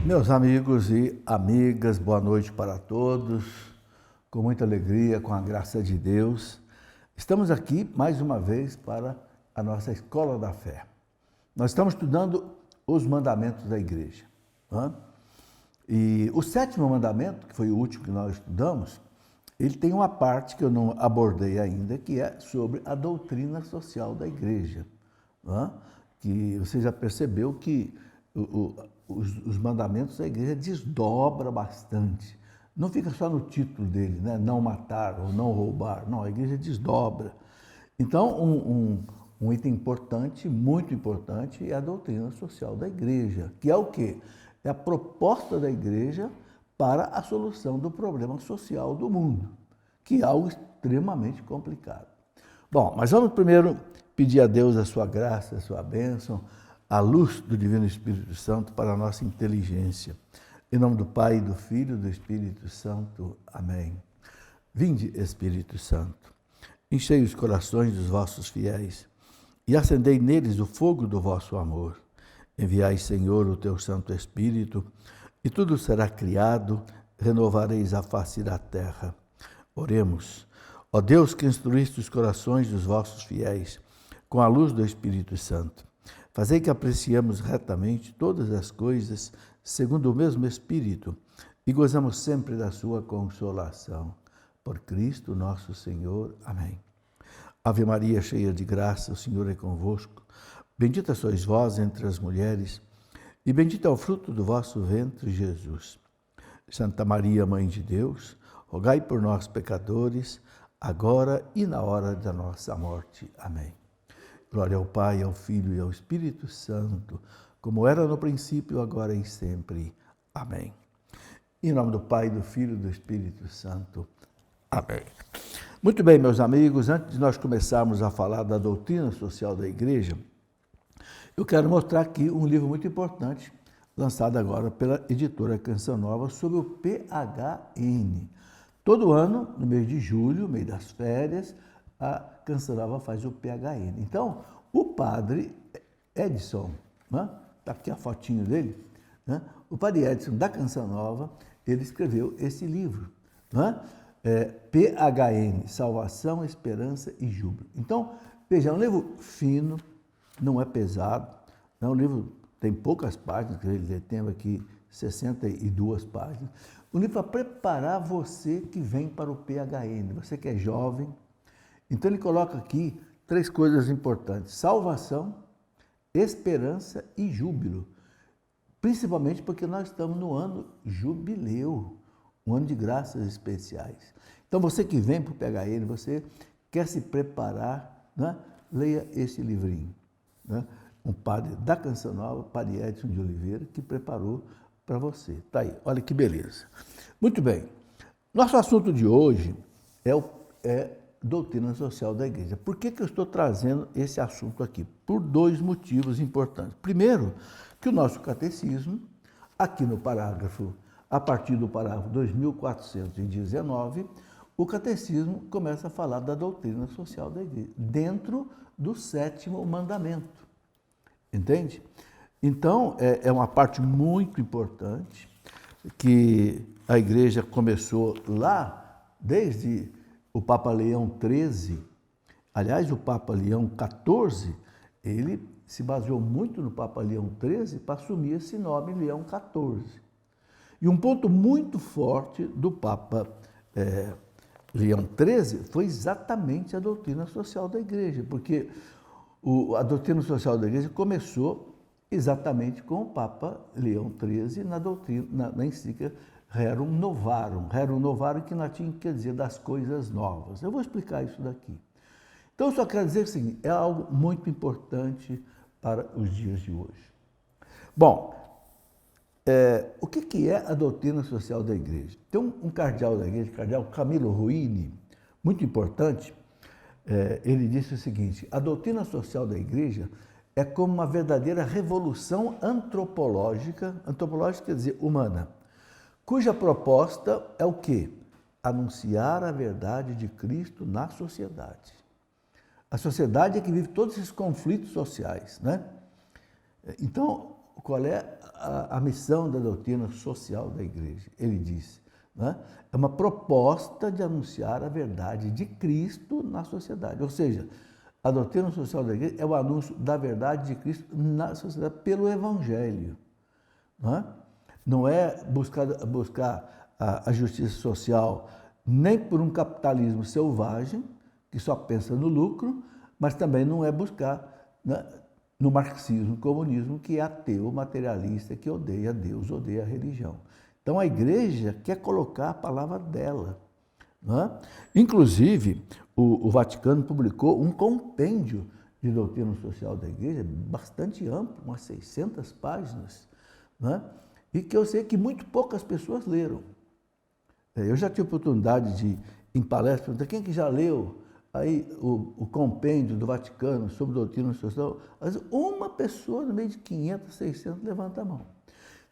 Meus amigos e amigas, boa noite para todos. Com muita alegria, com a graça de Deus, estamos aqui mais uma vez para a nossa Escola da Fé. Nós estamos estudando os mandamentos da igreja. E o sétimo mandamento, que foi o último que nós estudamos, ele tem uma parte que eu não abordei ainda, que é sobre a doutrina social da igreja. Que você já percebeu que os mandamentos da igreja desdobra bastante. Não fica só no título dele, né? Não matar ou não roubar. Não, a igreja desdobra. Então, um item importante, muito importante, é a doutrina social da igreja, que é o quê? É a proposta da igreja para a solução do problema social do mundo, que é algo extremamente complicado. Bom, mas vamos primeiro pedir a Deus a sua graça, a sua bênção, a luz do Divino Espírito Santo para a nossa inteligência. Em nome do Pai, do Filho e do Espírito Santo. Amém. Vinde, Espírito Santo, enchei os corações dos vossos fiéis e acendei neles o fogo do vosso amor. Enviai, Senhor, o teu Santo Espírito, e tudo será criado, renovareis a face da terra. Oremos. Ó Deus, que instruíste os corações dos vossos fiéis com a luz do Espírito Santo, fazei que apreciemos retamente todas as coisas segundo o mesmo Espírito e gozamos sempre da sua consolação. Por Cristo nosso Senhor. Amém. Ave Maria, cheia de graça, o Senhor é convosco. Bendita sois vós entre as mulheres e bendito é o fruto do vosso ventre, Jesus. Santa Maria, Mãe de Deus, rogai por nós, pecadores, agora e na hora da nossa morte. Amém. Glória ao Pai, ao Filho e ao Espírito Santo, como era no princípio, agora e sempre. Amém. Em nome do Pai, do Filho e do Espírito Santo. Amém. Muito bem, meus amigos, antes de nós começarmos a falar da doutrina social da igreja, eu quero mostrar aqui um livro muito importante, lançado agora pela editora Canção Nova, sobre o PHN. Todo ano, no mês de julho, mês das férias, a Canção Nova faz o PHN. Então, o padre Edson, está aqui a fotinho dele, o padre Edson da Canção Nova, ele escreveu esse livro, PHN, Salvação, Esperança e Júbilo. Então, veja, é um livro fino, não é pesado, é um livro, tem poucas páginas, ele tem aqui 62 páginas. Um livro para preparar você que vem para o PHN, você que é jovem. Então ele coloca aqui 3 coisas importantes: salvação, esperança e júbilo. Principalmente porque nós estamos no ano jubileu, um ano de graças especiais. Então você que vem para o PHN, você quer se preparar, leia esse livrinho. Um padre da Canção Nova, padre Edson de Oliveira, que preparou para você. Está aí, olha que beleza. Muito bem, nosso assunto de hoje é doutrina social da igreja. Por que eu estou trazendo esse assunto aqui? Por 2 motivos importantes. Primeiro, que o nosso catecismo, aqui no parágrafo, a partir do parágrafo 2419, o catecismo começa a falar da doutrina social da igreja, dentro do 7º mandamento. Entende? Então, é uma parte muito importante que a igreja começou lá desde o Papa Leão XIII. Aliás, o Papa Leão XIV, ele se baseou muito no Papa Leão XIII para assumir esse nome Leão XIV. E um ponto muito forte do Papa Leão XIII foi exatamente a doutrina social da igreja, porque a doutrina social da igreja começou exatamente com o Papa Leão XIII na encíclica Rerum Novarum, que em latim quer dizer das coisas novas. Eu vou explicar isso daqui. Então, eu só quero dizer o seguinte, é algo muito importante para os dias de hoje. Bom, o que é a doutrina social da igreja? Tem um cardeal da igreja, o cardeal Camilo Ruini, muito importante, ele disse o seguinte: a doutrina social da igreja é como uma verdadeira revolução antropológica quer dizer humana, cuja proposta é o quê? Anunciar a verdade de Cristo na sociedade. A sociedade é que vive todos esses conflitos sociais, né? Então, qual é a missão da doutrina social da igreja? Ele disse, né? É uma proposta de anunciar a verdade de Cristo na sociedade. Ou seja, a doutrina social da igreja é o anúncio da verdade de Cristo na sociedade pelo Evangelho. Não é buscar a justiça social nem por um capitalismo selvagem, que só pensa no lucro, mas também não é buscar, né, no marxismo, comunismo, que é ateu, materialista, que odeia Deus, odeia a religião. Então a igreja quer colocar a palavra dela. Inclusive, o Vaticano publicou um compêndio de doutrina social da igreja, bastante amplo, umas 600 páginas, e que eu sei que muito poucas pessoas leram. Eu já tive oportunidade de, em palestras, perguntar quem que já leu aí o compêndio do Vaticano sobre doutrina social. Uma pessoa no meio de 500, 600 levanta a mão.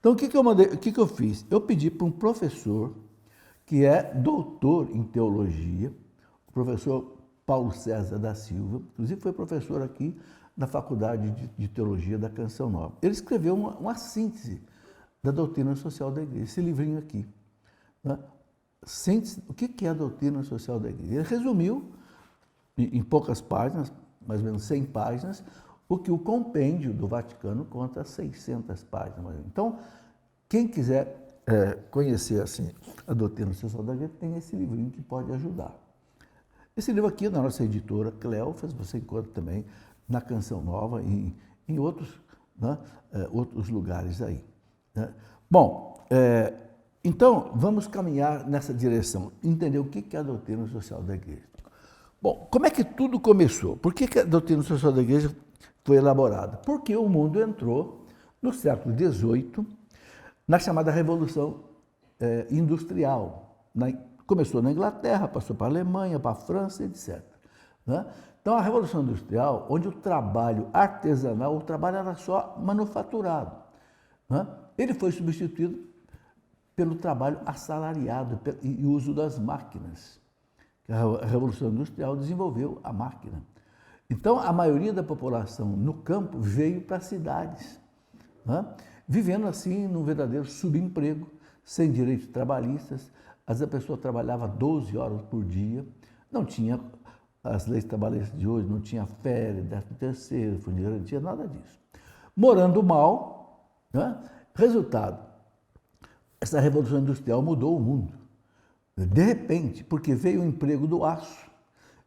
Então, o que eu fiz? Eu pedi para um professor que é doutor em teologia, o professor Paulo César da Silva, inclusive foi professor aqui na Faculdade de Teologia da Canção Nova. Ele escreveu uma síntese da doutrina social da igreja, esse livrinho aqui. Síntese, o que é a doutrina social da igreja? Ele resumiu em poucas páginas, mais ou menos 100 páginas, o que o compêndio do Vaticano conta 600 páginas. Então, quem quiser conhecer assim, a doutrina social da igreja, tem esse livrinho que pode ajudar. Esse livro aqui, na nossa editora Cleofas, você encontra também na Canção Nova e em outros, outros lugares aí. Bom, então vamos caminhar nessa direção, entender o que é a doutrina social da igreja. Bom, como é que tudo começou? Por que a doutrina social da igreja foi elaborada? Porque o mundo entrou no século XVIII na chamada Revolução Industrial. Começou na Inglaterra, passou para a Alemanha, para a França, etc. Então, a Revolução Industrial, onde o trabalho artesanal, o trabalho era só manufaturado, ele foi substituído pelo trabalho assalariado e uso das máquinas. A Revolução Industrial desenvolveu a máquina. Então, a maioria da população no campo veio para as cidades, vivendo assim num verdadeiro subemprego, sem direitos trabalhistas. Às vezes a pessoa trabalhava 12 horas por dia, não tinha as leis trabalhistas de hoje, não tinha férias, 13º, fundo de garantia, nada disso. Morando mal, resultado, essa Revolução Industrial mudou o mundo. De repente, porque veio o emprego do aço,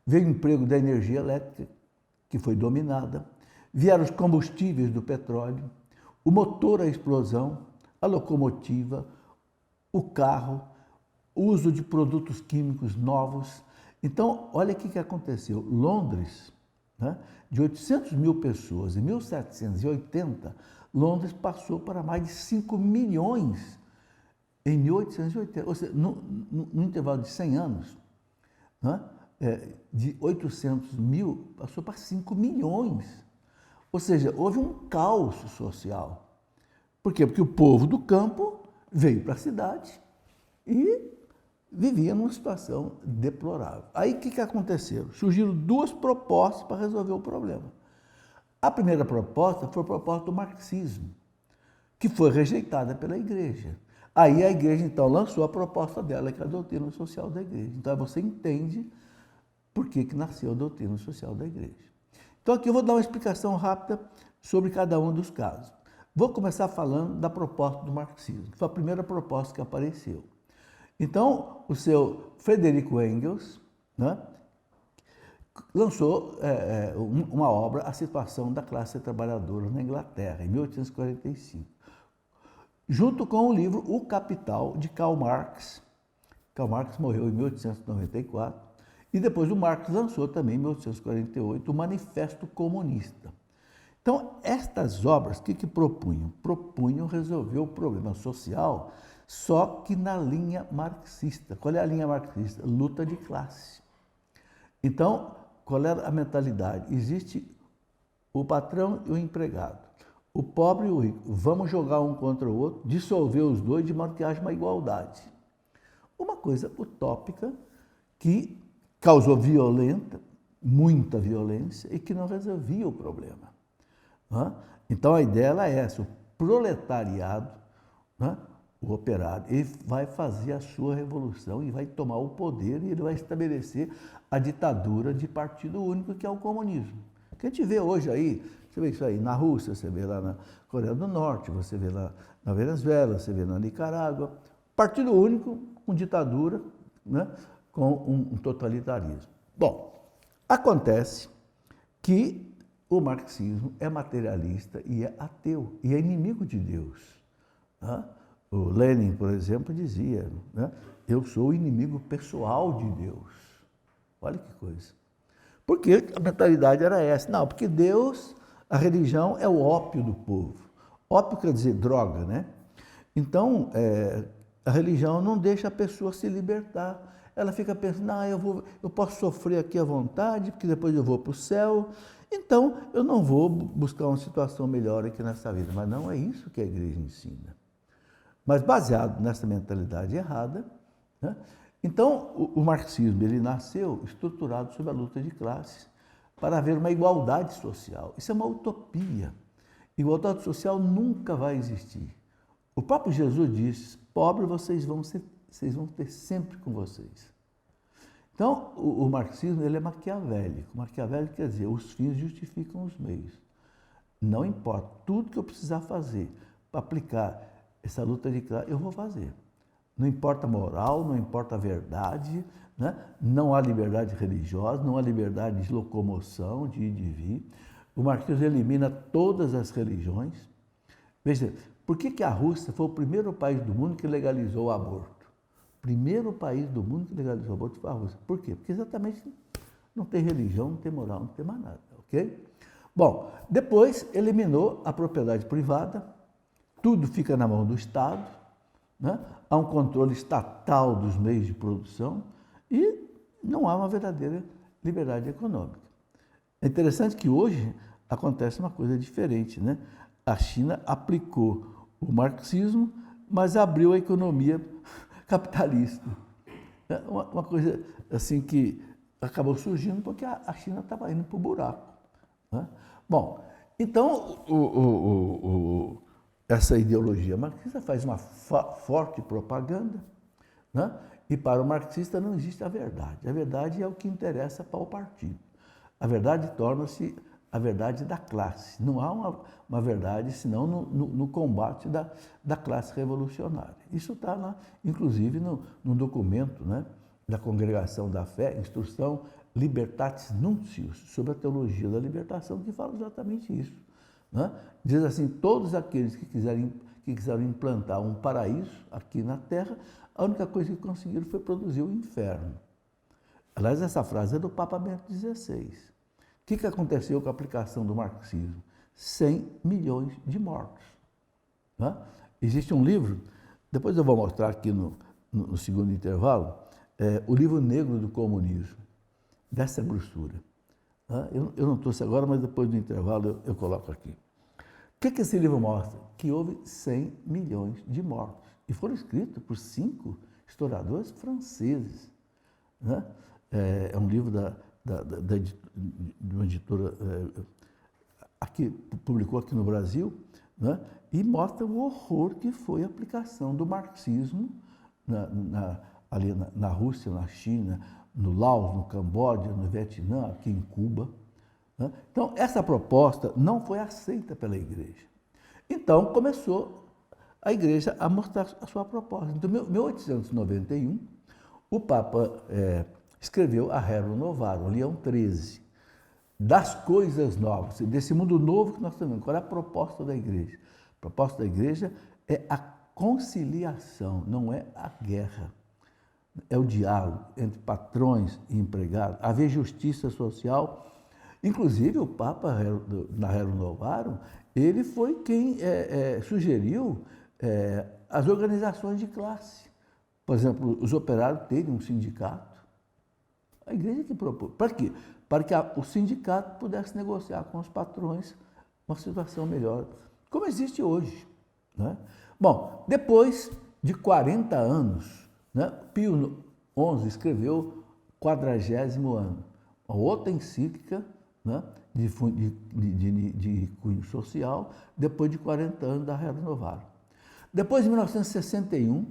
veio o emprego da energia elétrica, que foi dominada, vieram os combustíveis do petróleo, o motor à explosão, a locomotiva, o carro, o uso de produtos químicos novos. Então, olha o que aconteceu. Londres, de 800 mil pessoas, em 1780, Londres passou para mais de 5 milhões em 1880, ou seja, no intervalo de 100 anos, de 800 mil passou para 5 milhões. Ou seja, houve um caos social. Por quê? Porque o povo do campo veio para a cidade e vivia numa situação deplorável. Aí o que aconteceu? Surgiram duas propostas para resolver o problema. A primeira proposta foi a proposta do marxismo, que foi rejeitada pela igreja. Aí a igreja, então, lançou a proposta dela, que é a doutrina social da igreja. Então, você entende por que nasceu a doutrina social da igreja. Então, aqui eu vou dar uma explicação rápida sobre cada um dos casos. Vou começar falando da proposta do marxismo, que foi a primeira proposta que apareceu. Então, o seu Frederico Engels lançou uma obra, A Situação da Classe Trabalhadora na Inglaterra, em 1845. Junto com o livro O Capital, de Karl Marx. Karl Marx morreu em 1894. E depois o Marx lançou também, em 1848, o Manifesto Comunista. Então, estas obras, o que propunham? Propunham resolver o problema social, só que na linha marxista. Qual é a linha marxista? Luta de classe. Então, qual é a mentalidade? Existe o patrão e o empregado, o pobre e o rico. Vamos jogar um contra o outro, dissolver os dois de modo que haja uma igualdade. Uma coisa utópica que causou muita violência e que não resolvia o problema. Então a ideia é essa, proletariado, né? O operário, ele vai fazer a sua revolução e vai tomar o poder e ele vai estabelecer a ditadura de partido único, que é o comunismo. Que a gente vê hoje aí, você vê isso aí na Rússia, você vê lá na Coreia do Norte, você vê lá na Venezuela, você vê na Nicarágua, partido único com ditadura, né? Com um totalitarismo. Bom, acontece que o marxismo é materialista e é ateu, e é inimigo de Deus, né? O Lenin, por exemplo, dizia, né? Eu sou o inimigo pessoal de Deus. Olha que coisa. Porque a mentalidade era essa. Não, porque Deus, a religião é o ópio do povo. Ópio quer dizer droga, né? Então, a religião não deixa a pessoa se libertar. Ela fica pensando, eu posso sofrer aqui à vontade, porque depois eu vou para o céu. Então, eu não vou buscar uma situação melhor aqui nessa vida. Mas não é isso que a igreja ensina. Mas baseado nessa mentalidade errada, né? Então o marxismo ele nasceu estruturado sobre a luta de classes para haver uma igualdade social. Isso é uma utopia. Igualdade social nunca vai existir. O próprio Jesus disse, pobre vocês vão ter sempre com vocês. Então o marxismo ele é maquiavélico. Maquiavélico quer dizer, os fins justificam os meios. Não importa, tudo que eu precisar fazer para aplicar essa luta de classe, eu vou fazer. Não importa a moral, não importa a verdade, né? Não há liberdade religiosa, não há liberdade de locomoção, de ir e de vir. O marxismo elimina todas as religiões. Veja, por que a Rússia foi o primeiro país do mundo que legalizou o aborto? O primeiro país do mundo que legalizou o aborto foi a Rússia. Por quê? Porque exatamente não tem religião, não tem moral, não tem mais nada, ok? Bom, depois eliminou a propriedade privada, tudo fica na mão do Estado, né? Há um controle estatal dos meios de produção e não há uma verdadeira liberdade econômica. É interessante que hoje acontece uma coisa diferente, né? A China aplicou o marxismo, mas abriu a economia capitalista. É uma coisa assim que acabou surgindo porque a China estava indo para o buraco, né? Bom, então essa ideologia marxista faz uma forte propaganda, né? E para o marxista não existe a verdade. A verdade é o que interessa para o partido. A verdade torna-se a verdade da classe. Não há uma verdade senão no combate da classe revolucionária. Isso está lá, inclusive, no documento, né, da Congregação da Fé, Instrução Libertatis Nuntius, sobre a teologia da libertação, que fala exatamente isso, né? Diz assim, todos aqueles que quiseram implantar um paraíso aqui na Terra, a única coisa que conseguiram foi produzir o inferno. Aliás, essa frase é do Papa Bento XVI. O que aconteceu com a aplicação do marxismo? 100 milhões de mortos, né? Existe um livro, depois eu vou mostrar aqui no segundo intervalo, o livro negro do comunismo, dessa grossura. Eu não trouxe agora, mas depois do intervalo eu coloco aqui. O que esse livro mostra? Que houve 100 milhões de mortos. E foram escritos por 5 historiadores franceses, né? É um livro de uma editora aqui, publicou aqui no Brasil, né? E mostra o horror que foi a aplicação do marxismo ali na Rússia, na China, no Laos, no Camboja, no Vietnã, aqui em Cuba, né? Então, essa proposta não foi aceita pela igreja. Então, começou a igreja a mostrar a sua proposta. Então, em 1891, o Papa escreveu a Rerum Novarum, Leão XIII, das coisas novas, desse mundo novo que nós temos. Qual é a proposta da igreja? A proposta da igreja é a conciliação, não é a guerra. É o diálogo entre patrões e empregados, haver justiça social. Inclusive, o Papa, na Rerum Novarum, ele foi quem sugeriu as organizações de classe. Por exemplo, os operários terem um sindicato. A igreja que propôs. Para quê? Para que o sindicato pudesse negociar com os patrões uma situação melhor, como existe hoje, né? Bom, depois de 40 anos, né, Pio XI escreveu 40º ano, uma outra encíclica, né, de cunho social, depois de 40 anos da Era Novara. Depois, em 1961,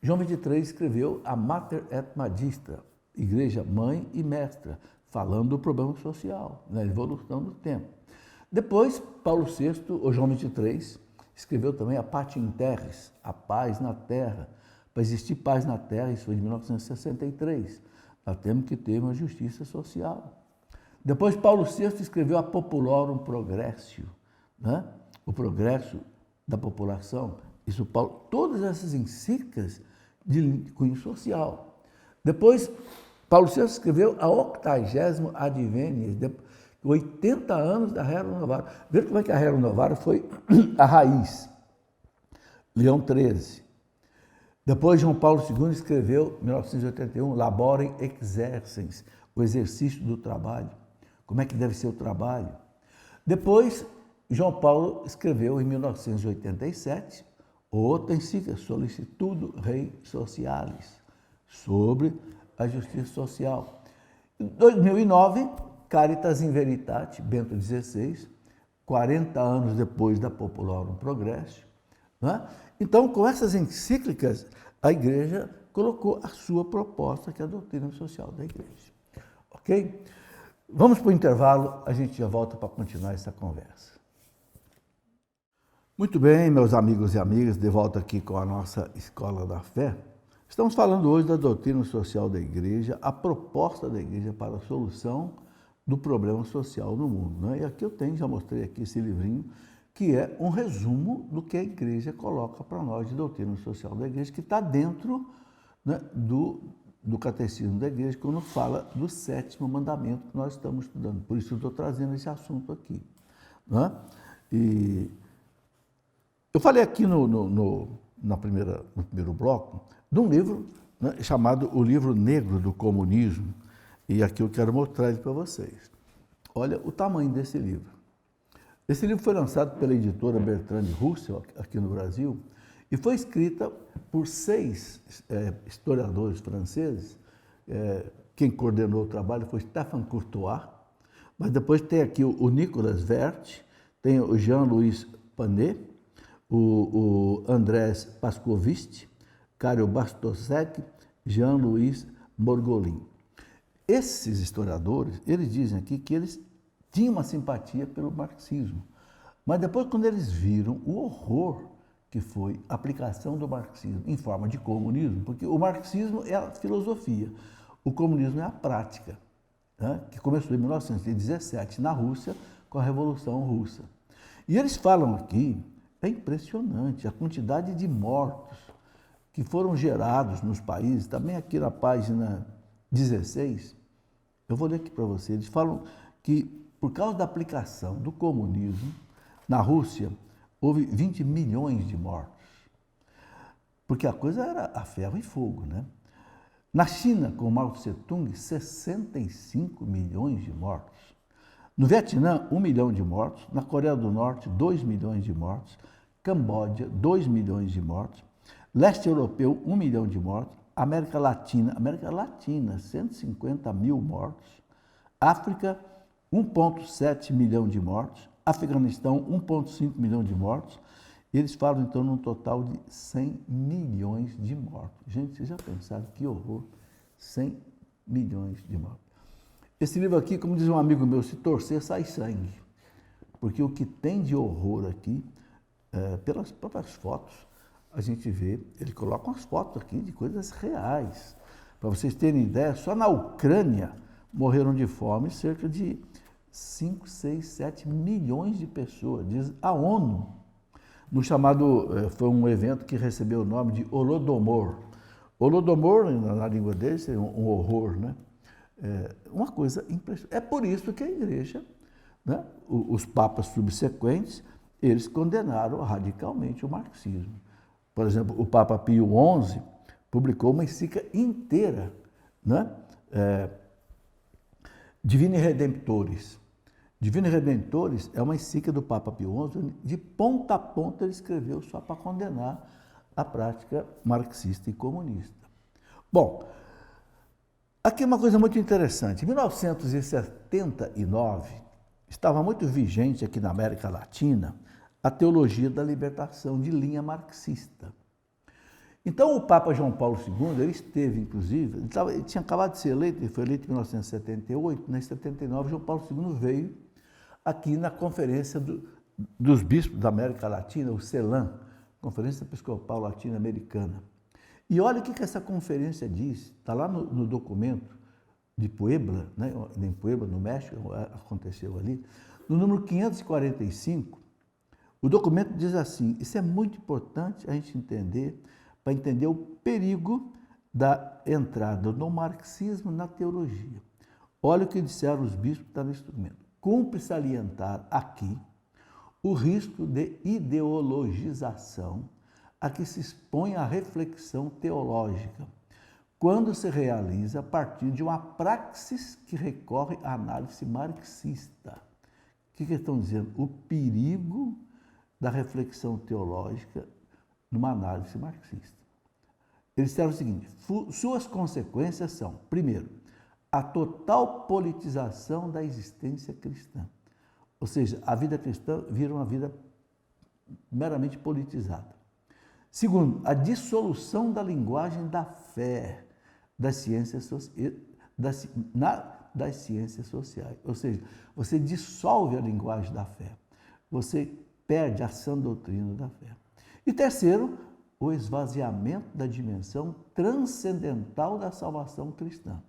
João XXIII escreveu a Mater et Magistra, Igreja Mãe e Mestra, falando do problema social, da evolução do tempo. Depois, Paulo VI, ou João XXIII, escreveu também a Pacem Terris, a paz na terra. Para existir paz na terra, isso foi em 1963. Nós temos que ter uma justiça social. Depois, Paulo VI escreveu a Populorum Progressio, né? O progresso da população. Isso, todas essas encíclicas de cunho social. Depois, Paulo VI escreveu a 80º Advenies, 80 anos da Rerum Novarum. Veja como é que a Rerum Novarum foi a raiz. Leão XIII. Depois, João Paulo II escreveu, em 1981, Laborem Exercens, o exercício do trabalho. Como é que deve ser o trabalho? Depois, João Paulo escreveu, em 1987, outra encíclica, Solicitudo Rei Socialis, sobre a justiça social. Em 2009, Caritas in Veritate, Bento XVI, 40 anos depois da Populorum Progressio. Né? Então, com essas encíclicas, a Igreja colocou a sua proposta, que é a doutrina social da Igreja. Ok? Vamos para o intervalo, a gente já volta para continuar essa conversa. Muito bem, meus amigos e amigas, de volta aqui com a nossa Escola da Fé. Estamos falando hoje da doutrina social da Igreja, a proposta da Igreja para a solução do problema social no mundo. Né? E aqui eu tenho, já mostrei aqui esse livrinho, que é um resumo do que a Igreja coloca para nós de doutrina social da Igreja, que está dentro, né, do Catecismo da Igreja, quando fala do 7º mandamento que nós estamos estudando. Por isso eu estou trazendo esse assunto aqui. Né? E eu falei aqui no primeiro bloco de um livro, né, chamado O Livro Negro do Comunismo, e aqui eu quero mostrar ele para vocês. Olha o tamanho desse livro. Esse livro foi lançado pela editora Bertrand Russell, aqui no Brasil, e foi escrita por 6 historiadores franceses. Quem coordenou o trabalho foi Stéphane Courtois, mas depois tem aqui o Nicolas Vert, tem o Jean-Louis Panet, o Andrés Pascoviste, Karel Bastosek, Jean-Louis Morgolin. Esses historiadores, eles dizem aqui que eles tinham uma simpatia pelo marxismo, mas depois, quando eles viram o horror que foi a aplicação do marxismo em forma de comunismo, porque o marxismo é a filosofia, o comunismo é a prática, né, que começou em 1917 na Rússia com a Revolução Russa. E eles falam aqui, é impressionante a quantidade de mortos que foram gerados nos países, também aqui na página 16, eu vou ler aqui para vocês, eles falam que por causa da aplicação do comunismo, na Rússia, houve 20 milhões de mortos, porque a coisa era a ferro e fogo, né? Na China, com Mao Tse-tung, 65 milhões de mortos. No Vietnã, 1 milhão de mortos. Na Coreia do Norte, 2 milhões de mortos. Camboja, 2 milhões de mortos. Leste europeu, 1 milhão de mortos. América Latina, 150 mil mortos. África, 1,7 milhão de mortos. Afeganistão, 1,5 milhão de mortos. Eles falam, então, num total de 100 milhões de mortos. Gente, vocês já pensaram que horror? 100 milhões de mortos. Esse livro aqui, como diz um amigo meu, se torcer, sai sangue. Porque o que tem de horror aqui, pelas próprias fotos, a gente vê, ele coloca umas fotos aqui de coisas reais. Para vocês terem ideia, só na Ucrânia morreram de fome cerca de 5, 6, 7 milhões de pessoas, diz a ONU. No chamado, foi um evento que recebeu o nome de Holodomor. Holodomor, na língua deles, é um horror, né? Uma coisa impressionante. É por isso que a Igreja, né, os papas subsequentes, eles condenaram radicalmente o marxismo. Por exemplo, o Papa Pio XI publicou uma encíclica inteira, né? Divini Redemptoris. Divini Redemptoris é uma encíclica do Papa Pio XI, de ponta a ponta ele escreveu só para condenar a prática marxista e comunista. Bom, aqui é uma coisa muito interessante. Em 1979, estava muito vigente aqui na América Latina a teologia da libertação de linha marxista. Então, o Papa João Paulo II, ele esteve, inclusive, ele tinha acabado de ser eleito, ele foi eleito em 1978, em 79, João Paulo II veio aqui na Conferência dos Bispos da América Latina, o CELAM, Conferência Episcopal Latino-Americana. E olha o que essa conferência diz, está lá no documento de Puebla, né, em Puebla, no México, aconteceu ali, no número 545, o documento diz assim, isso é muito importante a gente entender, para entender o perigo da entrada do marxismo na teologia. Olha o que disseram os bispos que estão nesse documento. Cumpre salientar aqui o risco de ideologização a que se expõe a reflexão teológica, quando se realiza a partir de uma praxis que recorre à análise marxista. O que eles estão dizendo? O perigo da reflexão teológica numa análise marxista. Eles disseram o seguinte, suas consequências são, primeiro, a total politização da existência cristã. Ou seja, a vida cristã vira uma vida meramente politizada. Segundo, a dissolução da linguagem da fé das ciências sociais. Ou seja, você dissolve a linguagem da fé. Você perde a sã doutrina da fé. E terceiro, o esvaziamento da dimensão transcendental da salvação cristã.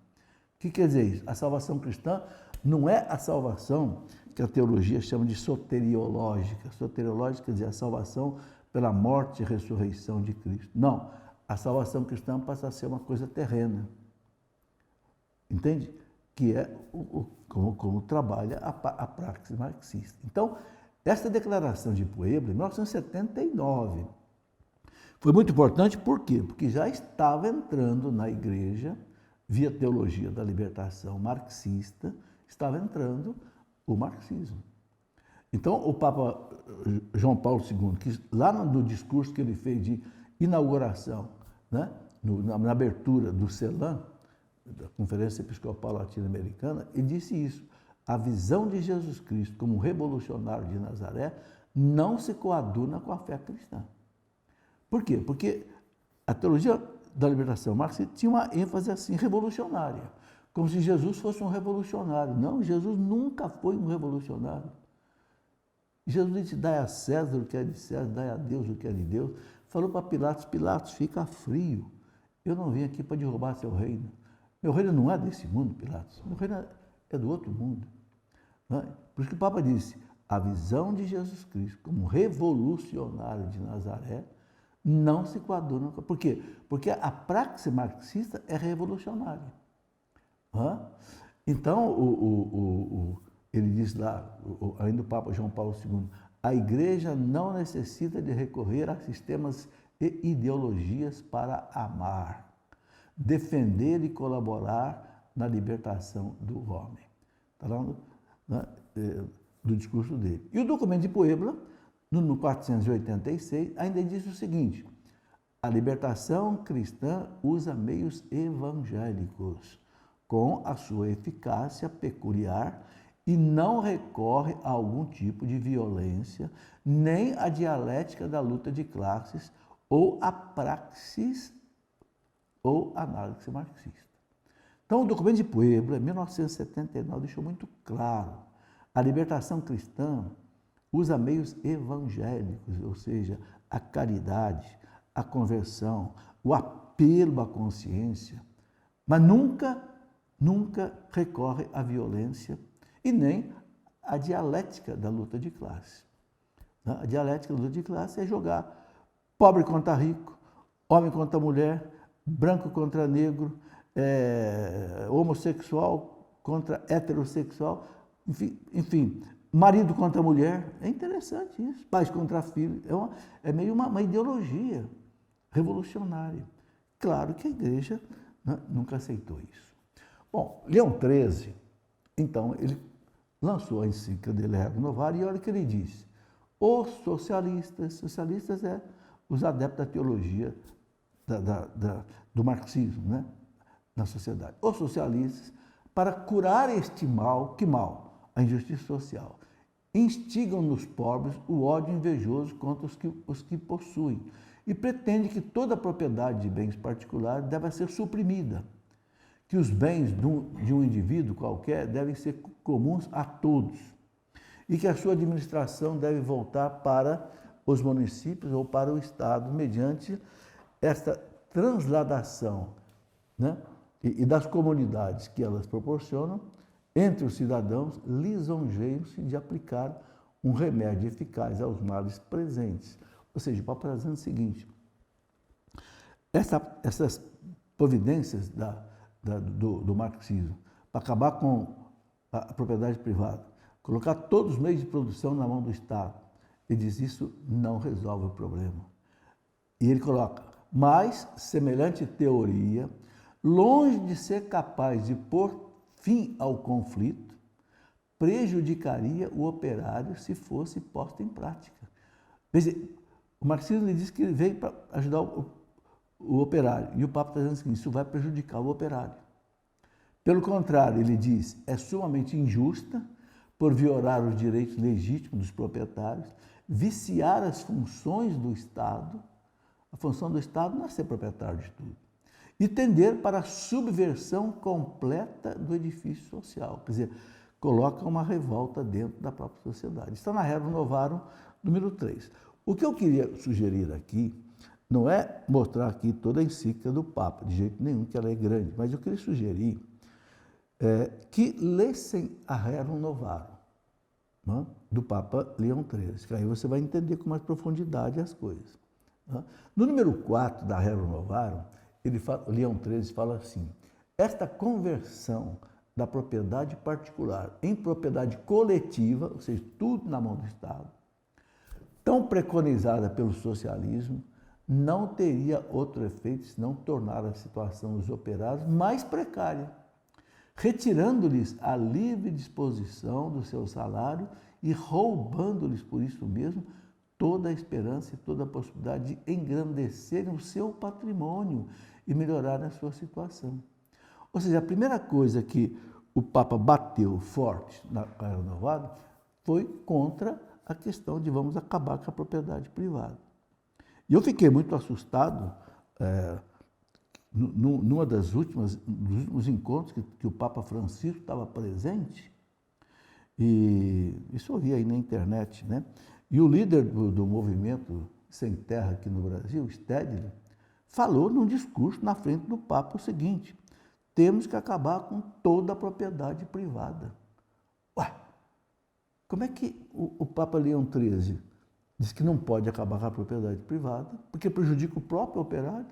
O que quer dizer isso? A salvação cristã não é a salvação que a teologia chama de soteriológica. Soteriológica quer dizer a salvação pela morte e ressurreição de Cristo. Não, a salvação cristã passa a ser uma coisa terrena. Entende? Que é como trabalha a praxis marxista. Então, essa declaração de Puebla, em 1979, foi muito importante, por quê? Porque já estava entrando na igreja, via teologia da libertação marxista, estava entrando o marxismo. Então, o Papa João Paulo II, que lá no discurso que ele fez de inauguração, né, na abertura do CELAM, da Conferência Episcopal Latino-Americana, ele disse isso. A visão de Jesus Cristo como revolucionário de Nazaré não se coaduna com a fé cristã. Por quê? Porque a teologia da libertação marxista tinha uma ênfase assim, revolucionária, como se Jesus fosse um revolucionário. Não, Jesus nunca foi um revolucionário. Jesus disse, dai a César o que é de César, dai a Deus o que é de Deus. Falou para Pilatos, Pilatos, fica frio. Eu não vim aqui para derrubar seu reino. Meu reino não é desse mundo, Pilatos. Meu reino é do outro mundo. Não é? Por isso que o Papa disse, a visão de Jesus Cristo como revolucionário de Nazaré não se coaduna. Por quê? Porque a praxis marxista é revolucionária. Então, ele diz lá, ainda o Papa João Paulo II, a igreja não necessita de recorrer a sistemas e ideologias para amar, defender e colaborar na libertação do homem. Está lá do discurso dele. E o documento de Puebla, no 486, ainda diz o seguinte, a libertação cristã usa meios evangélicos, com a sua eficácia peculiar e não recorre a algum tipo de violência, nem à dialética da luta de classes ou à praxis ou análise marxista. Então, o documento de Puebla, 1979, deixou muito claro, a libertação cristã usa meios evangélicos, ou seja, a caridade, a conversão, o apelo à consciência, mas nunca recorre à violência e nem à dialética da luta de classe. A dialética da luta de classe é jogar pobre contra rico, homem contra mulher, branco contra negro, homossexual contra heterossexual, enfim, marido contra mulher. É interessante isso, pais contra filhos. É meio uma ideologia revolucionária. Claro que a igreja, né, nunca aceitou isso. Bom, Leão XIII, então, ele lançou a encíclica dele, Rerum Novarum, e olha o que ele disse. Os socialistas os adeptos da teologia do marxismo, né, na sociedade. Os socialistas, para curar este mal, que mal? a injustiça social. Instigam nos pobres o ódio invejoso contra os que possuem e pretende que toda a propriedade de bens particulares deve ser suprimida, que os bens de um indivíduo qualquer devem ser comuns a todos e que a sua administração deve voltar para os municípios ou para o Estado mediante esta transladação, né? e das comunidades que elas proporcionam entre os cidadãos, lisonjeiam-se de aplicar um remédio eficaz aos males presentes. Ou seja, o Papa está dizendo o seguinte, essas providências do marxismo para acabar com a propriedade privada, colocar todos os meios de produção na mão do Estado, ele diz isso não resolve o problema. E ele coloca, mas semelhante teoria, longe de ser capaz de pôr fim ao conflito, prejudicaria o operário se fosse posto em prática. Veja, o marxismo diz que ele veio para ajudar o operário, e o Papa está dizendo assim, isso vai prejudicar o operário. Pelo contrário, ele diz, é sumamente injusta por violar os direitos legítimos dos proprietários, viciar as funções do Estado. A função do Estado não é ser proprietário de tudo. E tender para a subversão completa do edifício social. Quer dizer, coloca uma revolta dentro da própria sociedade. Está na Rerum Novarum, número 3. O que eu queria sugerir aqui não é mostrar aqui toda a encíclica do Papa, de jeito nenhum, que ela é grande, mas eu queria sugerir que lessem a Rerum Novarum, né, do Papa Leão XIII, que aí você vai entender com mais profundidade as coisas. Né? No número 4 da Rerum Novarum, Leão XIII fala assim, esta conversão da propriedade particular em propriedade coletiva, ou seja, tudo na mão do Estado, tão preconizada pelo socialismo, não teria outro efeito senão tornar a situação dos operários mais precária, retirando-lhes a livre disposição do seu salário e roubando-lhes por isso mesmo toda a esperança e toda a possibilidade de engrandecerem o seu patrimônio e melhorarem a sua situação. Ou seja, a primeira coisa que o Papa bateu forte na Rerum Novarum foi contra a questão de vamos acabar com a propriedade privada. E eu fiquei muito assustado numa dos últimos encontros que o Papa Francisco estava presente, e isso eu vi aí na internet, né? E o líder do movimento Sem Terra aqui no Brasil, Stedley, falou num discurso na frente do Papa o seguinte, temos que acabar com toda a propriedade privada. Ué, como é que o Papa Leão XIII diz que não pode acabar com a propriedade privada, porque prejudica o próprio operário,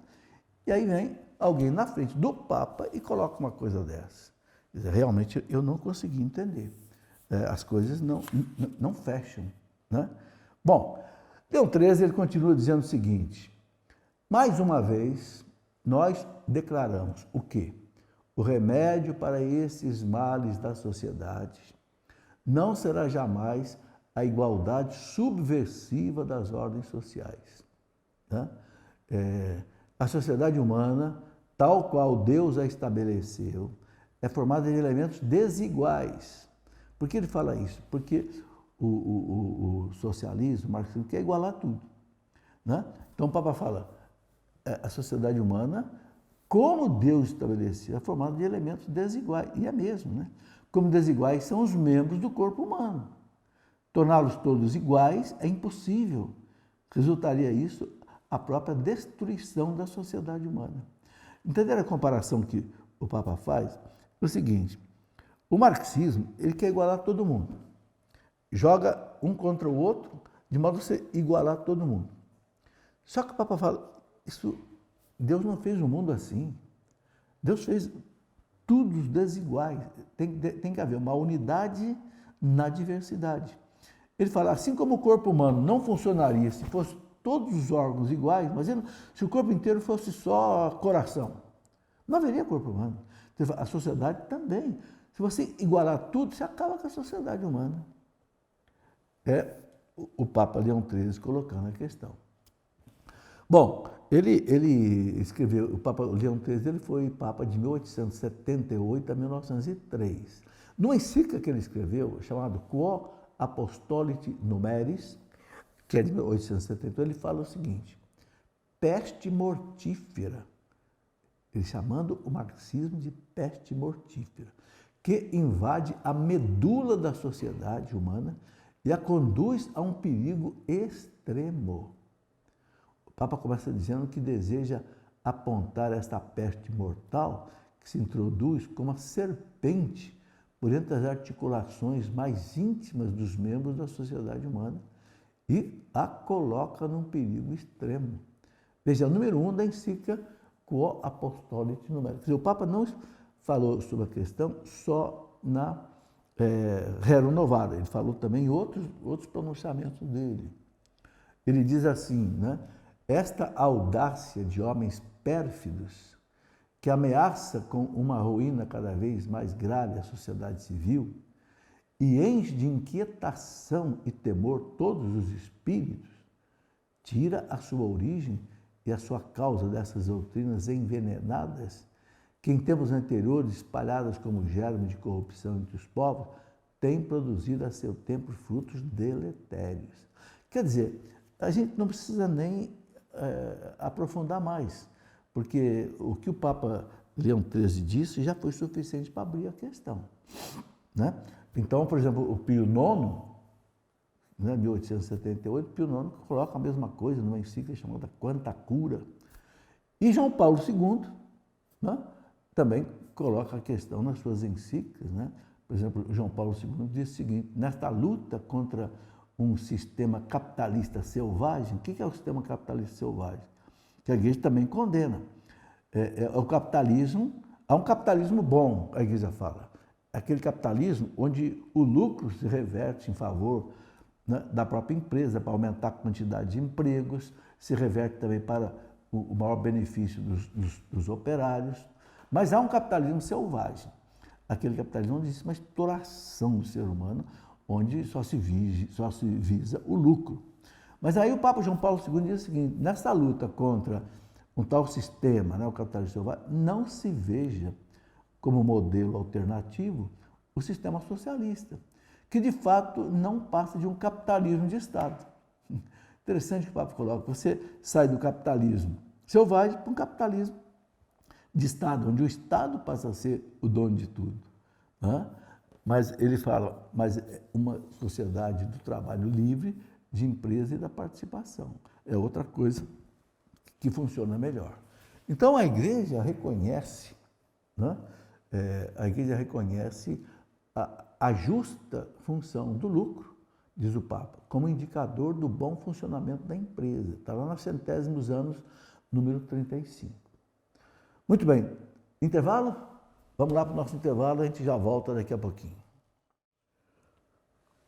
e aí vem alguém na frente do Papa e coloca uma coisa dessa. Quer dizer, realmente eu não consegui entender. As coisas não fecham. Né? Bom, Leão XIII ele continua dizendo o seguinte, mais uma vez, nós declaramos o quê? O remédio para esses males da sociedade não será jamais a igualdade subversiva das ordens sociais. Né? A sociedade humana, tal qual Deus a estabeleceu, é formada de elementos desiguais. Por que ele fala isso? Porque o socialismo, o marxismo, quer igualar tudo. Né? Então o Papa fala, a sociedade humana, como Deus estabeleceu, é formada de elementos desiguais. E é mesmo, né? Como desiguais são os membros do corpo humano. Torná-los todos iguais é impossível. Resultaria isso a própria destruição da sociedade humana. Entenderam a comparação que o Papa faz? É o seguinte, o marxismo, ele quer igualar todo mundo. Joga um contra o outro, de modo a você igualar todo mundo. Só que o Papa fala, Deus não fez o mundo assim. Deus fez todos desiguais. Tem que haver uma unidade na diversidade. Ele fala, assim como o corpo humano não funcionaria se fosse todos os órgãos iguais, mas se o corpo inteiro fosse só coração, não haveria corpo humano. A sociedade também. Se você igualar tudo, você acaba com a sociedade humana. É o Papa Leão XIII colocando a questão. Bom, ele escreveu, o Papa Leão XIII ele foi Papa de 1878 a 1903. Numa encíclica que ele escreveu, chamado Quo Apostolite Numeris, que é de 1871, ele fala o seguinte: peste mortífera, ele chamando o marxismo de peste mortífera, que invade a medula da sociedade humana e a conduz a um perigo extremo. O Papa começa dizendo que deseja apontar esta peste mortal que se introduz como uma serpente por entre as articulações mais íntimas dos membros da sociedade humana e a coloca num perigo extremo. Veja, o número 1 da encíclica Quo Apostolite Numeris. Quer dizer, o Papa não falou sobre a questão só na Rerum Novarum, ele falou também em outros pronunciamentos dele. Ele diz assim, né? Esta audácia de homens pérfidos que ameaça com uma ruína cada vez mais grave a sociedade civil e enche de inquietação e temor todos os espíritos, tira a sua origem e a sua causa dessas doutrinas envenenadas que em tempos anteriores, espalhadas como germe de corrupção entre os povos, têm produzido a seu tempo frutos deletérios. Quer dizer, a gente não precisa nem aprofundar mais, porque o que o Papa Leão XIII disse já foi suficiente para abrir a questão, né? Então, por exemplo, o Pio IX, né, 1878, Pio IX coloca a mesma coisa numa encíclica chamada Quanta Cura. E João Paulo II, né, também coloca a questão nas suas encíclicas, né? Por exemplo, João Paulo II diz o seguinte: nesta luta contra um sistema capitalista selvagem, o que é o sistema capitalista selvagem? Que a igreja também condena. O capitalismo, há um capitalismo bom, a igreja fala. Aquele capitalismo onde o lucro se reverte em favor, né, da própria empresa, para aumentar a quantidade de empregos, se reverte também para o maior benefício dos operários. Mas há um capitalismo selvagem, aquele capitalismo onde existe uma exploração do ser humano, onde só se visa o lucro. Mas aí o Papa João Paulo II diz o seguinte: nessa luta contra um tal sistema, né, o capitalismo selvagem, não se veja como modelo alternativo o sistema socialista, que de fato não passa de um capitalismo de Estado. Interessante que o Papa coloca: você sai do capitalismo selvagem para um capitalismo de Estado, onde o Estado passa a ser o dono de tudo, né? Mas ele fala, mas uma sociedade do trabalho livre, de empresa e da participação. É outra coisa que funciona melhor. Então a igreja reconhece, né? A igreja reconhece a justa função do lucro, diz o Papa, como indicador do bom funcionamento da empresa. Está lá nos centésimos anos, número 35. Muito bem, intervalo? Vamos lá para o nosso intervalo, a gente já volta daqui a pouquinho.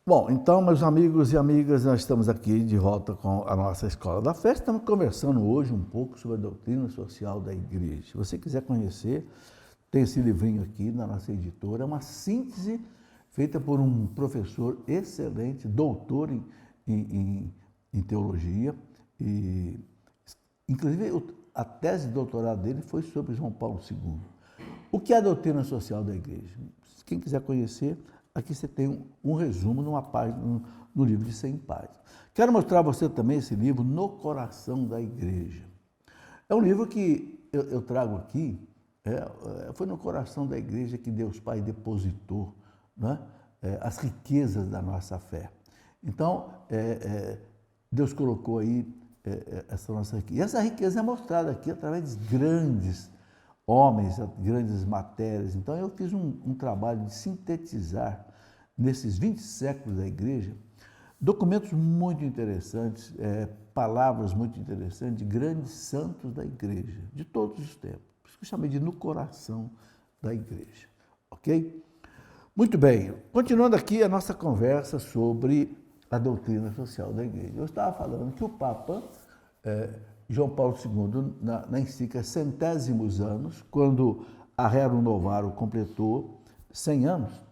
Bom, então, meus amigos e amigas, nós estamos aqui de volta com a nossa Escola da Fé. Estamos conversando hoje um pouco sobre a doutrina social da igreja. Se você quiser conhecer, tem esse livrinho aqui na nossa editora, é uma síntese feita por um professor excelente, doutor em teologia, e inclusive a tese de doutorado dele foi sobre João Paulo II. O que é a doutrina social da igreja? Quem quiser conhecer, aqui você tem um resumo numa página, no livro de 100 páginas. Quero mostrar a você também esse livro, No Coração da Igreja. É um livro que eu trago aqui, foi no coração da igreja que Deus Pai depositou, né, as riquezas da nossa fé. Então, Deus colocou aí essa nossa riqueza. E essa riqueza é mostrada aqui através de grandes homens, grandes matérias. Então, eu fiz um trabalho de sintetizar, nesses 20 séculos da igreja, documentos muito interessantes, palavras muito interessantes de grandes santos da igreja, de todos os tempos. Por isso que eu chamei de No Coração da Igreja. Ok? Muito bem. Continuando aqui a nossa conversa sobre a doutrina social da igreja. Eu estava falando que o Papa João Paulo II, na encíclica Centésimos Anos, quando a Rerum Novarum completou 100 anos,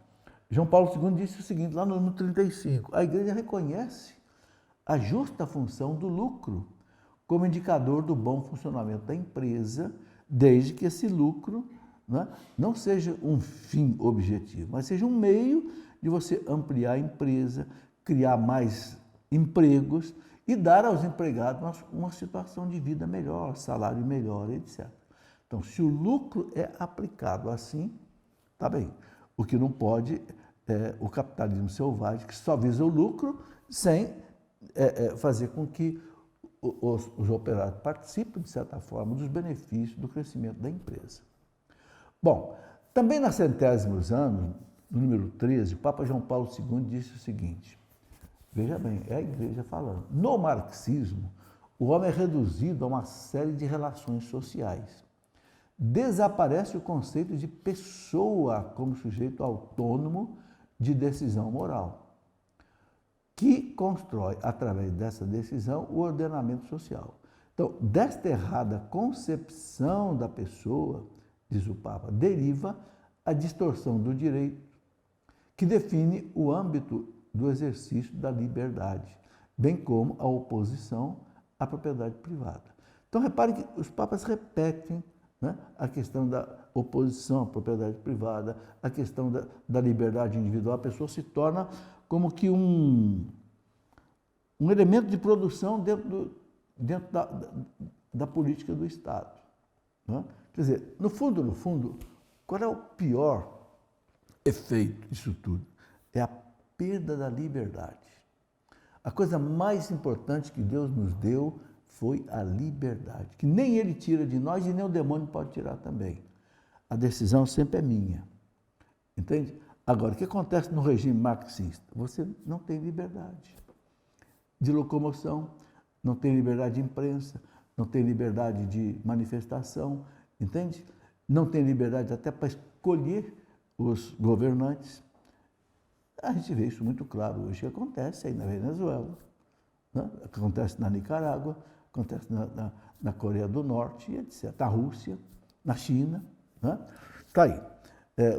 João Paulo II disse o seguinte, lá no número 35, a igreja reconhece a justa função do lucro como indicador do bom funcionamento da empresa, desde que esse lucro né, não seja um fim objetivo, mas seja um meio de você ampliar a empresa, criar mais empregos e dar aos empregados uma situação de vida melhor, salário melhor, etc. Então, se o lucro é aplicado assim, tá bem. O que não pode é o capitalismo selvagem, que só visa o lucro sem fazer com que os operários participem, de certa forma, dos benefícios do crescimento da empresa. Bom, também na centésimos anos, no número 13, o Papa João Paulo II disse o seguinte, veja bem, é a igreja falando, no marxismo, o homem é reduzido a uma série de relações sociais. Desaparece o conceito de pessoa como sujeito autônomo de decisão moral, que constrói, através dessa decisão, o ordenamento social. Então, desta errada concepção da pessoa, diz o Papa, deriva a distorção do direito, que define o âmbito do exercício da liberdade, bem como a oposição à propriedade privada. Então, repare que os papas repetem, né, a questão da oposição à propriedade privada, a questão da liberdade individual. A pessoa se torna como que um elemento de produção dentro da política do Estado. Né? Quer dizer, no fundo, qual é o pior efeito disso tudo? É a perda da liberdade. A coisa mais importante que Deus nos deu foi a liberdade, que nem Ele tira de nós e nem o demônio pode tirar também. A decisão sempre é minha. Entende? Agora, o que acontece no regime marxista? Você não tem liberdade de locomoção, não tem liberdade de imprensa, não tem liberdade de manifestação, entende? Não tem liberdade até para escolher os governantes. A gente vê isso muito claro hoje, que acontece aí na Venezuela, né? Acontece na Nicarágua, acontece na Coreia do Norte, etc. Na Rússia, na China. Né? Tá aí.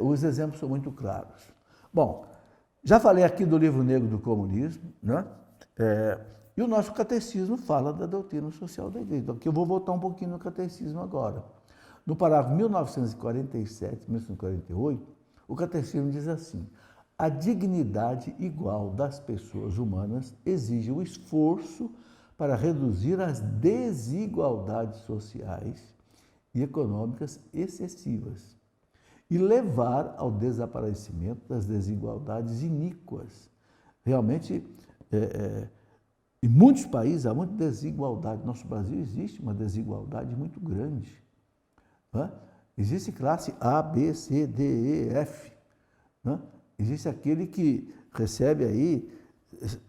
Os exemplos são muito claros. Bom, já falei aqui do livro negro do comunismo, né? E o nosso catecismo fala da doutrina social da igreja. Então, aqui eu vou voltar um pouquinho no catecismo agora. No parágrafo 1947, 1948, o catecismo diz assim: a dignidade igual das pessoas humanas exige o esforço para reduzir as desigualdades sociais e econômicas excessivas e levar ao desaparecimento das desigualdades iníquas. Realmente, em muitos países há muita desigualdade. No nosso Brasil existe uma desigualdade muito grande. Né? Existe classe A, B, C, D, E, F. Né? Existe aquele que recebe aí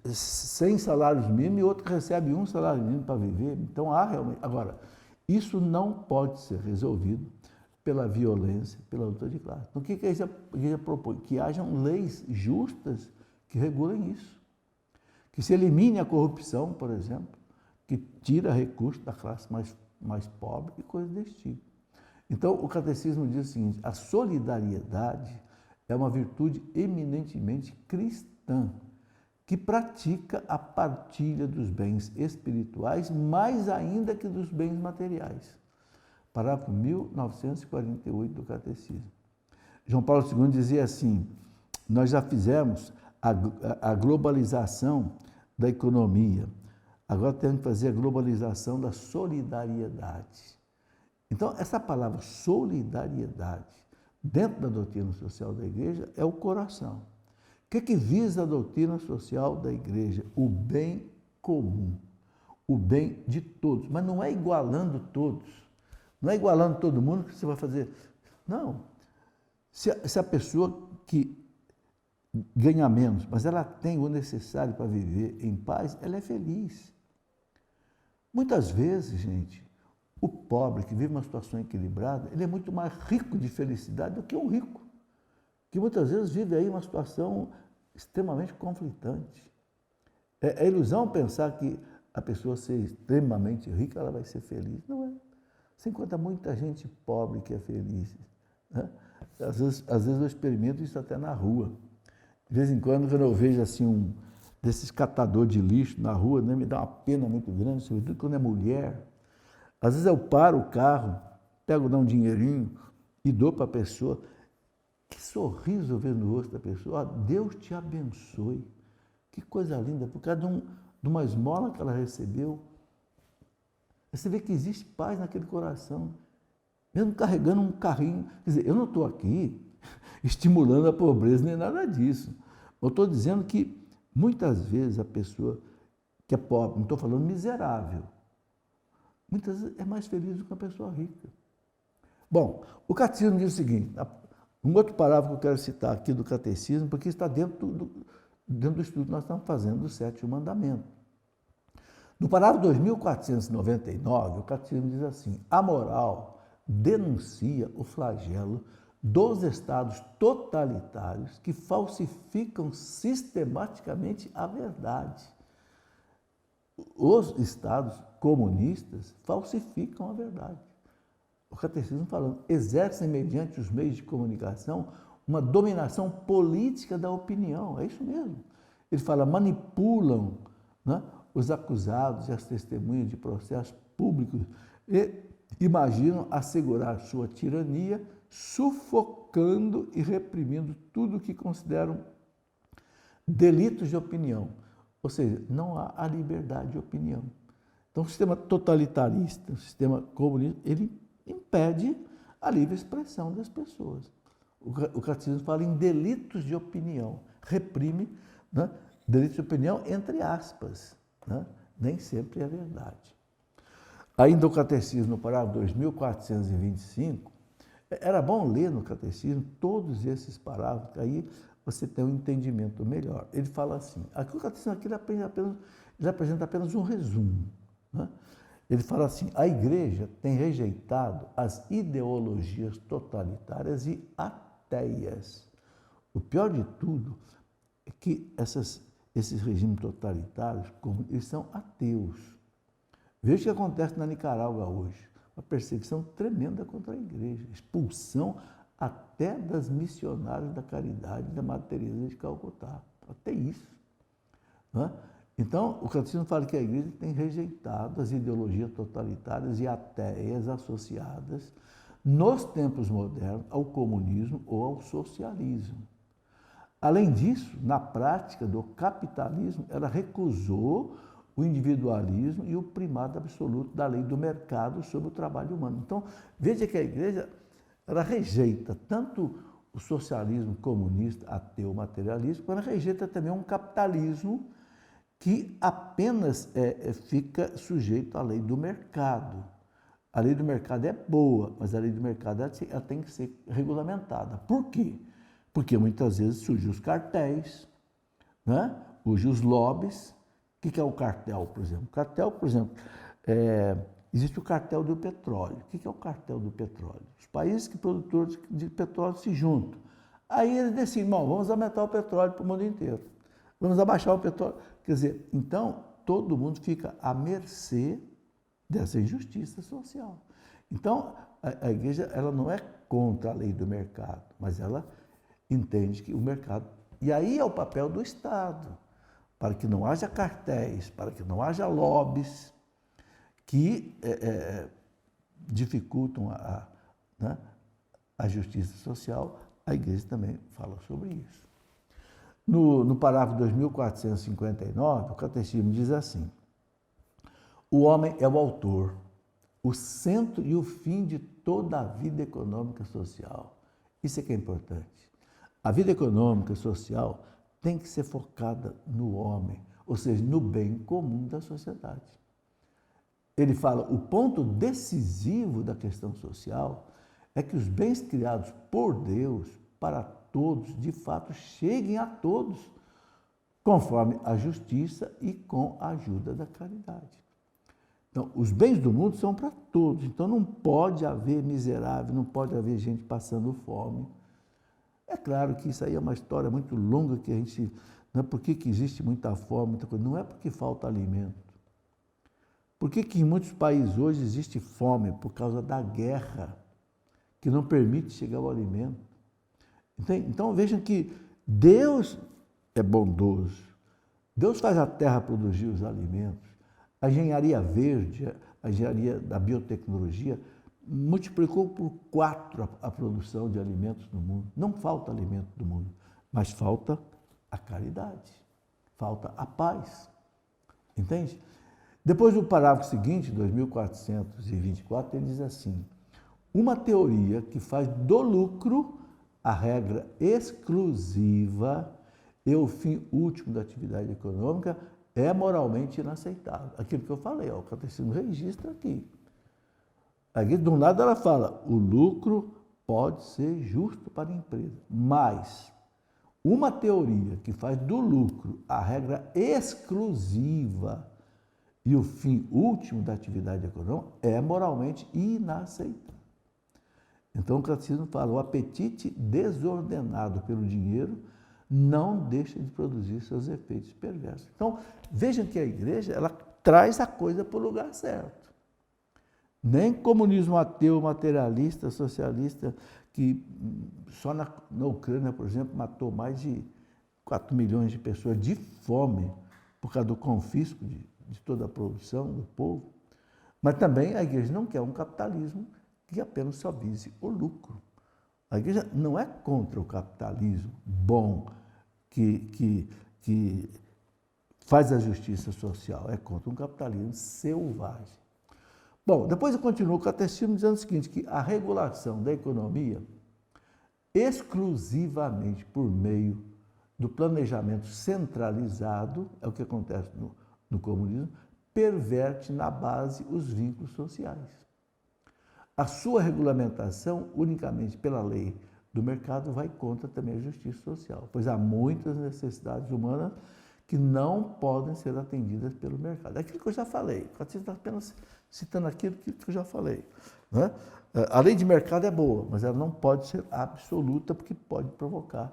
100 salários mínimos e outro que recebe 1 salário mínimo para viver. Então há realmente... Agora, isso não pode ser resolvido pela violência, pela luta de classe. Então o que a igreja propõe? Que hajam leis justas que regulem isso. Que se elimine a corrupção, por exemplo, que tira recursos da classe mais pobre e coisas desse tipo. Então o catecismo diz o seguinte: a solidariedade é uma virtude eminentemente cristã, que pratica a partilha dos bens espirituais mais ainda que dos bens materiais. Parágrafo 1948 do Catecismo. João Paulo II dizia assim: nós já fizemos a globalização da economia, agora temos que fazer a globalização da solidariedade. Então, essa palavra solidariedade, dentro da doutrina social da igreja, é o coração. O que visa a doutrina social da igreja? O bem comum, o bem de todos, mas não é igualando todos, não é igualando todo mundo que você vai fazer. Não. Se a pessoa que ganha menos, mas ela tem o necessário para viver em paz, ela é feliz. Muitas vezes, gente, o pobre que vive uma situação equilibrada, ele é muito mais rico de felicidade do que um rico, que muitas vezes vive aí uma situação extremamente conflitante. É ilusão pensar que a pessoa ser extremamente rica, ela vai ser feliz. Não é. Você encontra muita gente pobre que é feliz. Né? Às vezes eu experimento isso até na rua. De vez em quando eu vejo assim desses catadores de lixo na rua, né, me dá uma pena muito grande, sobretudo quando é mulher. Às vezes eu paro o carro, pego, dá um dinheirinho e dou para a pessoa. Que sorriso eu vejo no rosto da pessoa. Deus te abençoe. Que coisa linda, por causa de uma esmola que ela recebeu. Você vê que existe paz naquele coração, mesmo carregando um carrinho. Quer dizer, eu não estou aqui estimulando a pobreza nem nada disso. Eu estou dizendo que muitas vezes a pessoa que é pobre, não estou falando miserável, muitas vezes é mais feliz do que uma pessoa rica. Bom, o catecismo diz o seguinte, um outro parágrafo que eu quero citar aqui do catecismo, porque está dentro do estudo que nós estamos fazendo do sétimo mandamento. No parágrafo 2499, o catecismo diz assim: a moral denuncia o flagelo dos estados totalitários que falsificam sistematicamente a verdade. Os estados comunistas falsificam a verdade. O catecismo falando, exercem mediante os meios de comunicação uma dominação política da opinião, é isso mesmo. Ele fala, manipulam, né, os acusados e as testemunhas de processos públicos e imaginam assegurar sua tirania, sufocando e reprimindo tudo o que consideram delitos de opinião. Ou seja, não há a liberdade de opinião. Então, o sistema totalitarista, o sistema comunista, ele impede a livre expressão das pessoas. O catecismo fala em delitos de opinião, reprime, né, delitos de opinião entre aspas, né? Nem sempre é verdade. Ainda o catecismo, no parágrafo 2425, era bom ler no catecismo todos esses parágrafos, aí você tem um entendimento melhor. Ele fala assim, aqui o catecismo aqui ele apresenta apenas um resumo, né? Ele fala assim, a Igreja tem rejeitado as ideologias totalitárias e ateias. O pior de tudo é que esses regimes totalitários, eles são ateus. Veja o que acontece na Nicarágua hoje, uma perseguição tremenda contra a Igreja, expulsão até das missionárias da caridade da Madre Teresa de Calcutá, até isso, né? Então, o catecismo fala que a Igreja tem rejeitado as ideologias totalitárias e ateias associadas, nos tempos modernos, ao comunismo ou ao socialismo. Além disso, na prática do capitalismo, ela recusou o individualismo e o primado absoluto da lei do mercado sobre o trabalho humano. Então, veja que a Igreja ela rejeita tanto o socialismo comunista, ateu, materialista, mas ela rejeita também um capitalismo que apenas fica sujeito à lei do mercado. A lei do mercado é boa, mas a lei do mercado ela tem que ser regulamentada. Por quê? Porque muitas vezes surgem os cartéis, né? Surgem os lobbies. O que é o cartel, por exemplo? O cartel, por exemplo, existe o cartel do petróleo. O que é o cartel do petróleo? Os países que produtores de petróleo se juntam. Aí eles decidem, vamos aumentar o petróleo para o mundo inteiro. Vamos abaixar o petróleo. Quer dizer, então, todo mundo fica à mercê dessa injustiça social. Então, a Igreja ela não é contra a lei do mercado, mas ela entende que o mercado... E aí é o papel do Estado, para que não haja cartéis, para que não haja lobbies que dificultam a justiça social. A Igreja também fala sobre isso. No parágrafo 2459, o catecismo diz assim, o homem é o autor, o centro e o fim de toda a vida econômica e social. Isso é que é importante. A vida econômica e social tem que ser focada no homem, ou seja, no bem comum da sociedade. Ele fala, o ponto decisivo da questão social é que os bens criados por Deus para todos, de fato, cheguem a todos, conforme a justiça e com a ajuda da caridade. Então, os bens do mundo são para todos, então não pode haver miserável, não pode haver gente passando fome. É claro que isso aí é uma história muito longa que a gente... Não é porque existe muita fome, muita coisa, não é porque falta alimento. Por que em muitos países hoje existe fome? Por causa da guerra, que não permite chegar ao alimento. Então vejam que Deus é bondoso, Deus faz a terra produzir os alimentos, a engenharia verde, a engenharia da biotecnologia multiplicou por 4 a produção de alimentos no mundo. Não falta alimento no mundo, mas falta a caridade, falta a paz. Entende? Depois do parágrafo seguinte, 2424, ele diz assim: uma teoria que faz do lucro a regra exclusiva e o fim último da atividade econômica é moralmente inaceitável. Aquilo que eu falei, ó, o catecismo registra aqui. Aqui, de um lado, ela fala: o lucro pode ser justo para a empresa, mas uma teoria que faz do lucro a regra exclusiva e o fim último da atividade econômica é moralmente inaceitável. Então, o catecismo fala: o apetite desordenado pelo dinheiro não deixa de produzir seus efeitos perversos. Então, vejam que a igreja, ela traz a coisa para o lugar certo. Nem comunismo ateu, materialista, socialista, que só na Ucrânia, por exemplo, matou mais de 4 milhões de pessoas de fome por causa do confisco de toda a produção do povo. Mas também a igreja não quer um capitalismo que apenas só vise o lucro. A igreja não é contra o capitalismo bom, que faz a justiça social, é contra um capitalismo selvagem. Bom, depois eu continuo o catecismo dizendo o seguinte, que a regulação da economia, exclusivamente por meio do planejamento centralizado, é o que acontece no comunismo, perverte na base os vínculos sociais. A sua regulamentação, unicamente pela lei do mercado, vai contra também a justiça social, pois há muitas necessidades humanas que não podem ser atendidas pelo mercado. É aquilo que eu já falei, o catecismo está apenas citando aquilo que eu já falei. Né? A lei de mercado é boa, mas ela não pode ser absoluta, porque pode provocar.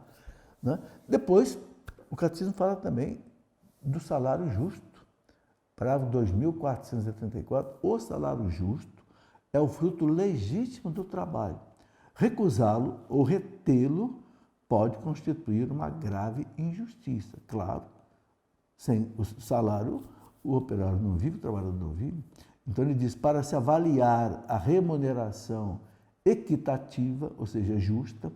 Né? Depois, o catecismo fala também do salário justo. Parágrafo 2434, o salário justo é o fruto legítimo do trabalho. Recusá-lo ou retê-lo pode constituir uma grave injustiça. Claro, sem o salário, o operário não vive, o trabalhador não vive. Então ele diz, para se avaliar a remuneração equitativa, ou seja, justa,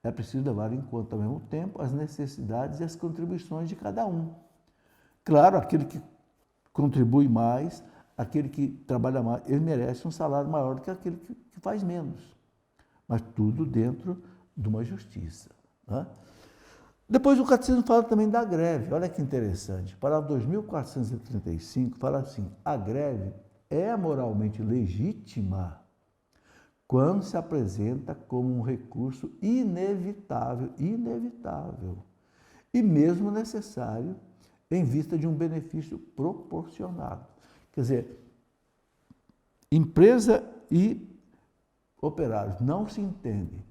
é preciso levar em conta ao mesmo tempo as necessidades e as contribuições de cada um. Claro, aquele que contribui mais, aquele que trabalha mais, ele merece um salário maior do que aquele que faz menos. Mas tudo dentro de uma justiça. Né? Depois o catecismo fala também da greve. Olha que interessante. Parágrafo 2435 fala assim: a greve é moralmente legítima quando se apresenta como um recurso inevitável, e mesmo necessário em vista de um benefício proporcionado. Quer dizer, empresa e operários não se entendem.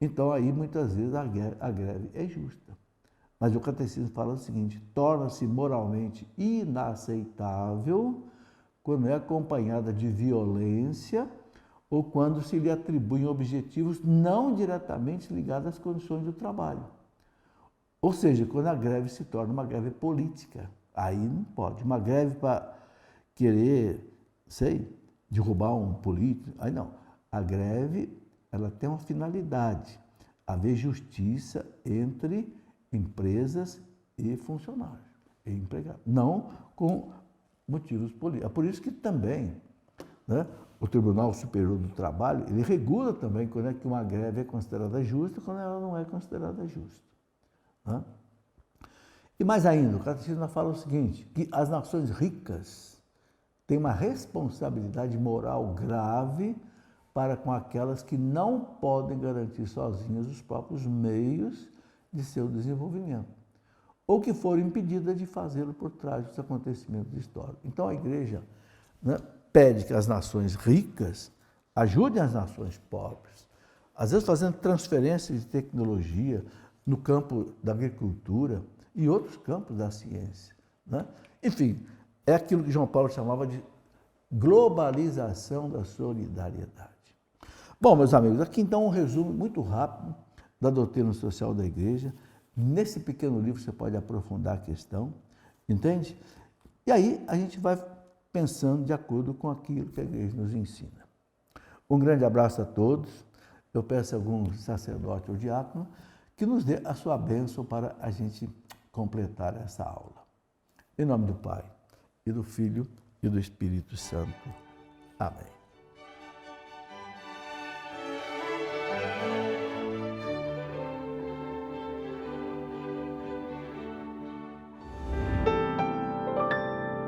Então, aí, muitas vezes, a greve é justa. Mas o catecismo fala o seguinte: torna-se moralmente inaceitável quando é acompanhada de violência ou quando se lhe atribuem objetivos não diretamente ligados às condições do trabalho. Ou seja, quando a greve se torna uma greve política, aí não pode. Uma greve para querer, derrubar um político, aí não. A greve, ela tem uma finalidade, haver justiça entre empresas e funcionários, e empregados, não com motivos políticos. É por isso que também, né, o Tribunal Superior do Trabalho, ele regula também quando é que uma greve é considerada justa e quando ela não é considerada justa. Né? E mais ainda, o catecismo fala o seguinte, que as nações ricas têm uma responsabilidade moral grave para com aquelas que não podem garantir sozinhas os próprios meios de seu desenvolvimento, ou que foram impedidas de fazê-lo por trás dos acontecimentos históricos. Então a igreja, né, pede que as nações ricas ajudem as nações pobres, às vezes fazendo transferências de tecnologia no campo da agricultura e outros campos da ciência. Né? Enfim, é aquilo que João Paulo chamava de globalização da solidariedade. Bom, meus amigos, aqui então um resumo muito rápido da doutrina social da igreja. Nesse pequeno livro você pode aprofundar a questão, entende? E aí a gente vai pensando de acordo com aquilo que a igreja nos ensina. Um grande abraço a todos. Eu peço a algum sacerdote ou diácono que nos dê a sua bênção para a gente completar essa aula. Em nome do Pai, e do Filho, e do Espírito Santo. Amém.